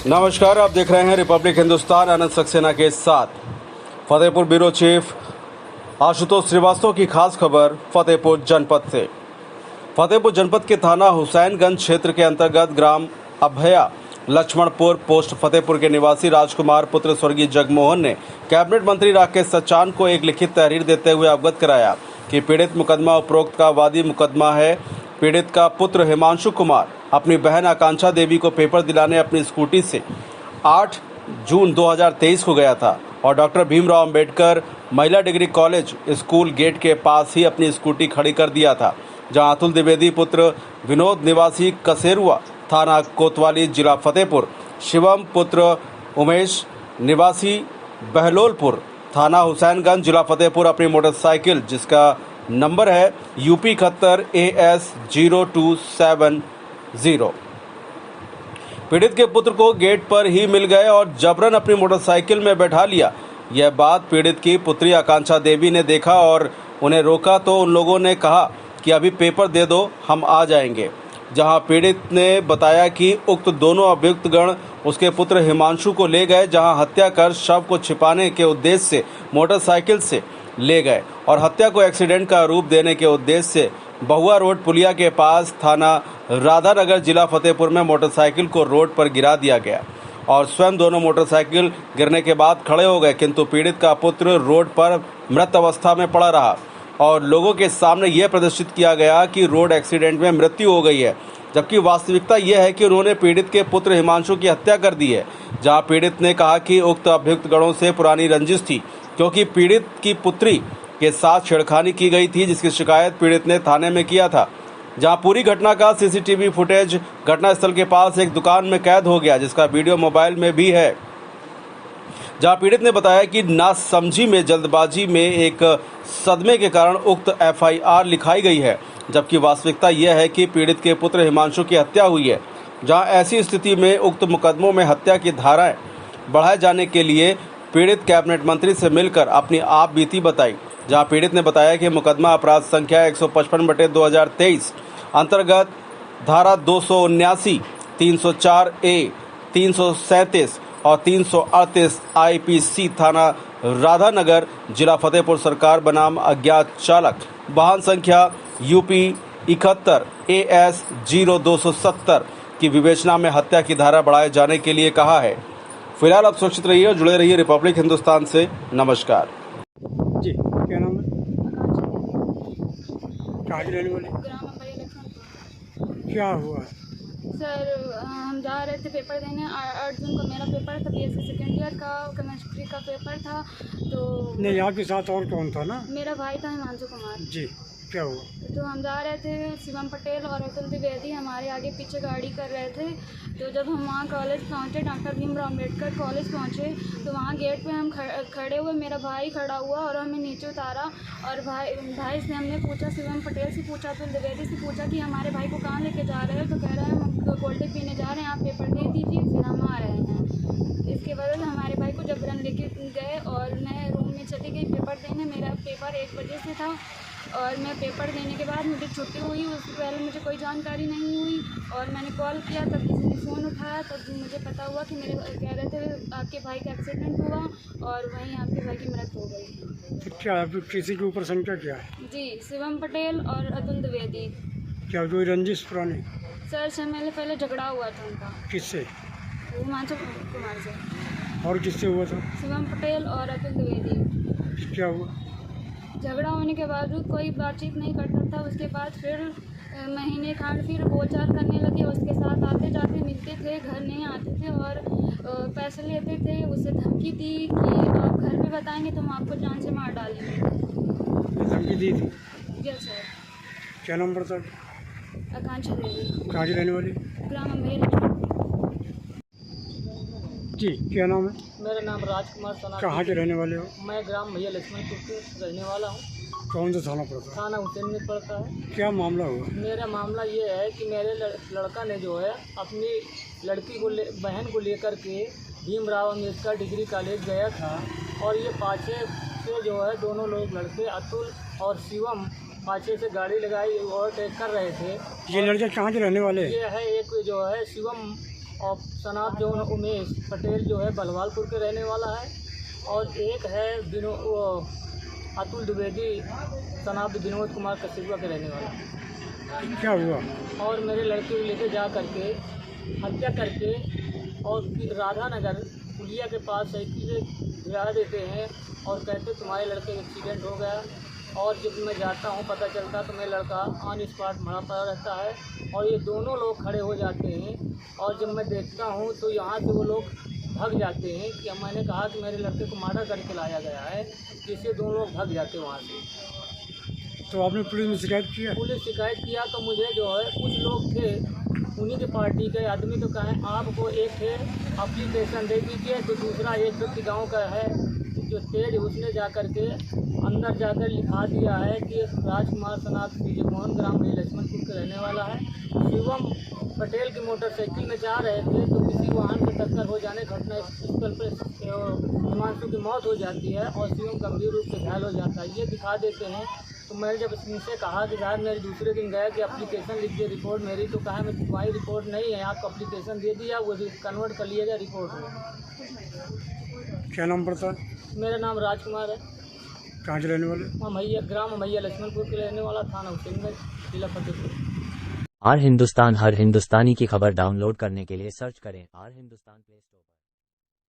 नमस्कार, आप देख रहे हैं रिपब्लिक हिंदुस्तान। आनंद सक्सेना के साथ फतेहपुर ब्यूरो चीफ आशुतोष श्रीवास्तव की खास खबर फतेहपुर जनपद से। फतेहपुर जनपद के थाना हुसैनगंज क्षेत्र के अंतर्गत ग्राम अभया लक्ष्मणपुर पोस्ट फतेहपुर के निवासी राजकुमार पुत्र स्वर्गीय जगमोहन ने कैबिनेट मंत्री राकेश सचान को एक लिखित तहरीर देते हुए अवगत कराया कि पीड़ित मुकदमा उपरोक्त का वादी मुकदमा है। पीड़ित का पुत्र हिमांशु कुमार अपनी बहन आकांक्षा देवी को पेपर दिलाने अपनी स्कूटी से 8 जून 2023 को गया था और डॉक्टर भीमराव अंबेडकर महिला डिग्री कॉलेज स्कूल गेट के पास ही अपनी स्कूटी खड़ी कर दिया था, जहां अतुल द्विवेदी पुत्र विनोद निवासी कसेरुआ थाना कोतवाली जिला फतेहपुर, शिवम पुत्र उमेश निवासी बहलोलपुर थाना हुसैनगंज जिला फतेहपुर अपनी मोटरसाइकिल जिसका नंबर है UP 71 AS 0270 पीड़ित के पुत्र को गेट पर ही मिल गए और जबरन अपनी मोटरसाइकिल में बैठा लिया। यह बात पीड़ित की पुत्री आकांक्षा देवी ने देखा और उन्हें रोका तो उन लोगों ने कहा कि अभी पेपर दे दो, हम आ जाएंगे। जहां पीड़ित ने बताया कि उक्त दोनों अभियुक्तगण उसके पुत्र हिमांशु को ले गए, जहां हत्या कर शव को छिपाने के उद्देश्य से मोटरसाइकिल से ले गए और हत्या को एक्सीडेंट का रूप देने के उद्देश्य से बहुआ रोड पुलिया के पास थाना राधानगर जिला फतेहपुर में मोटरसाइकिल को रोड पर गिरा दिया गया और स्वयं दोनों मोटरसाइकिल गिरने के बाद खड़े हो गए, किंतु पीड़ित का पुत्र रोड पर मृत अवस्था में पड़ा रहा और लोगों के सामने यह प्रदर्शित किया गया कि रोड एक्सीडेंट में मृत्यु हो गई है, जबकि वास्तविकता यह है कि उन्होंने पीड़ित के पुत्र हिमांशु की हत्या कर दी है। जहां पीड़ित ने कहा कि उक्त अभियुक्त गणों से पुरानी रंजिश थी, क्योंकि पीड़ित की पुत्री के साथ छेड़खानी की गई थी, जिसकी शिकायत पीड़ित ने थाने में किया था। जहां पूरी घटना का CCTV फुटेज घटनास्थल के पास एक दुकान में कैद हो गया, जिसका वीडियो मोबाइल में भी है। जहां पीड़ित ने बताया कि नासमझी में जल्दबाजी में एक सदमे के कारण उक्त FIR लिखाई गई है, जबकि वास्तविकता यह है कि पीड़ित के पुत्र हिमांशु की हत्या हुई है। जहां ऐसी स्थिति में उक्त मुकदमों में हत्या की धाराएं बढ़ाए जाने के लिए पीड़ित कैबिनेट मंत्री से मिलकर अपनी आप बीती बताई। जहां पीड़ित ने बताया कि मुकदमा अपराध संख्या 155/2023 अंतर्गत धारा 279, 304A, 337 और 338 IPC थाना राधानगर जिला फतेहपुर सरकार बनाम अज्ञात चालक वाहन संख्या UP 71 AS 0270 की विवेचना में हत्या की धारा बढ़ाए जाने के लिए कहा है। फिलहाल आप सुरक्षित रहिए और जुड़े रहिए रिपब्लिक हिंदुस्तान से। नमस्कार जी, क्या नाम है? कहाँ की रहने वाली? ग्राम अभया लक्ष्मणपुर। क्या हुआ? सर, हम जा रहे थे पेपर देने। 8 जून को मेरा पेपर था, BSc सेकेंड ईयर का केमिस्ट्री का पेपर था। तो नहीं, आपके साथ और कौन था ना? मेरा भाई था हिमांशु कुमार जी, क्या हुआ? तो हम जा रहे थे, शिवम पटेल और अतुल द्विवेदी हमारे आगे पीछे गाड़ी कर रहे थे। तो जब हम वहाँ कॉलेज पहुँचे, डॉक्टर भीमराव अंबेडकर कॉलेज पहुँचे, तो वहाँ गेट पे हम खड़े हुए, मेरा भाई खड़ा हुआ और हमें नीचे उतारा। और भाई से हमने पूछा, शिवम पटेल से पूछा, अतुल द्विवेदी से पूछा कि हमारे भाई को कहाँ लेके जा रहे हो? तो कह रहे हैं हम कोल्ड ड्रिंक पीने जा रहे हैं, आप पेपर दे दीजिए, फिर हम आ रहे हैं। इसके वजह से हमारे भाई को जबरन लेके गए और मैं रूम में चली गई पेपर देने। मेरा पेपर 1 बजे से था और मैं पेपर देने के बाद मुझे छुट्टी हुई। उससे पहले मुझे कोई जानकारी नहीं हुई और मैंने कॉल किया, तब किसी ने फ़ोन उठाया, तब मुझे पता हुआ कि मेरे कह रहे थे आपके भाई का एक्सीडेंट हुआ और वहीं आपके भाई की मृत्यु हो गई। तो क्या किसी के ऊपर संख्या क्या है? जी, शिवम पटेल और अतुल द्विवेदी। क्या कोई रंजिश पुरानी? सर, पहले झगड़ा हुआ था उनका। किससे? हिमांशु कुमार से। और किससे हुआ था? शिवम पटेल और अतुल द्विवेदी। क्या हुआ? झगड़ा होने के बावजूद कोई बातचीत नहीं करता था। उसके बाद फिर महीने खान फिर बोलचाल करने लगे। उसके साथ आते जाते मिलते थे, घर नहीं आते थे और पैसे लेते थे। उससे धमकी दी कि आप घर पे बताएंगे तो हम आपको जान से मार डालेंगे। धमकी दी थी? Yes sir. क्या नंबर था? आकांक्षा देवी। कहाँ की रहने वाली? ग्राम अभया लक्ष्मणपुर। जी, क्या नाम है? मेरा नाम राजकुमार सोना। कहाँ के रहने वाले हो? मैं ग्राम भैया लक्ष्मणपुर के रहने वाला हूँ। कौन सा थाना पड़ता है? थाना हुसैन में पड़ता है। क्या मामला हुआ? मेरा मामला ये है कि मेरे लड़का ने जो है अपनी लड़की को बहन को लेकर के भीमराव अंबेडकर डिग्री कॉलेज गया था और ये पाछे से जो है दोनों लोग लड़के अतुल और शिवम पाछे से गाड़ी लगाई ओवरटेक कर रहे थे। ये लड़के कहाँ के रहने वाले हैं? ये है एक जो है शिवम और सनाब जो उमेश पटेल जो है बलवालपुर के रहने वाला है, और एक है अतुल द्विवेदी सनाब विनोद कुमार कसिबा के रहने वाला है। क्या हुआ? और मेरे लड़के को लेके जा करके हत्या करके और राधा नगर पुलिया के पास साइकिल से गिरा देते हैं और कहते तुम्हारे लड़के का एक्सीडेंट हो गया। और जब मैं जाता हूँ पता चलता तो मेरा लड़का ऑन स्पॉट मरा पड़ा रहता है और ये दोनों लोग खड़े हो जाते हैं। और जब मैं देखता हूँ तो यहाँ से वो लोग भाग जाते हैं कि मैंने कहा कि मेरे लड़के को मर्डर करके लाया गया है, जिससे दोनों लोग भाग जाते हैं वहाँ से। तो आपने पुलिस में शिकायत किया? पुलिस शिकायत किया तो मुझे जो है कुछ लोग थे उन्हीं के पार्टी के आदमी तो कहें आपको एक है अप्लीकेशन दे दीजिए, तो दूसरा एक व्यक्ति गाँव का है जो तेज उसने जा कर के अंदर जाकर लिखा दिया है कि राजकुमार सनाब मोहन ग्राम में लक्ष्मणपुर के रहने वाला है। शिवम पटेल की मोटरसाइकिल में जा रहे थे तो किसी वाहन से टक्कर हो जाने घटनास्थल पर हिमांशु की मौत हो जाती है और शिवम गंभीर रूप से घायल हो जाता है। ये दिखा देते हैं। तो मैंने जब इनसे कहा कि यार मेरे दूसरे दिन गया कि एप्लीकेशन लिख दिए रिपोर्ट मेरी, तो कहा मैं तुम्हारी रिपोर्ट नहीं है, आपको एप्लीकेशन दे दिया, वो कन्वर्ट कर लिया गया रिपोर्ट में। क्या नाम पड़ता है? मेरा नाम राजकुमार है। कहाँ के रहने वाले? ममैया ग्राम ममैया लक्ष्मणपुर के रहने वाला, थाना हुसैनगंज, जिला फतेहपुर। आर हिंदुस्तान हर हिंदुस्तानी की खबर डाउनलोड करने के लिए सर्च करें आर हिंदुस्तान प्ले स्टोर।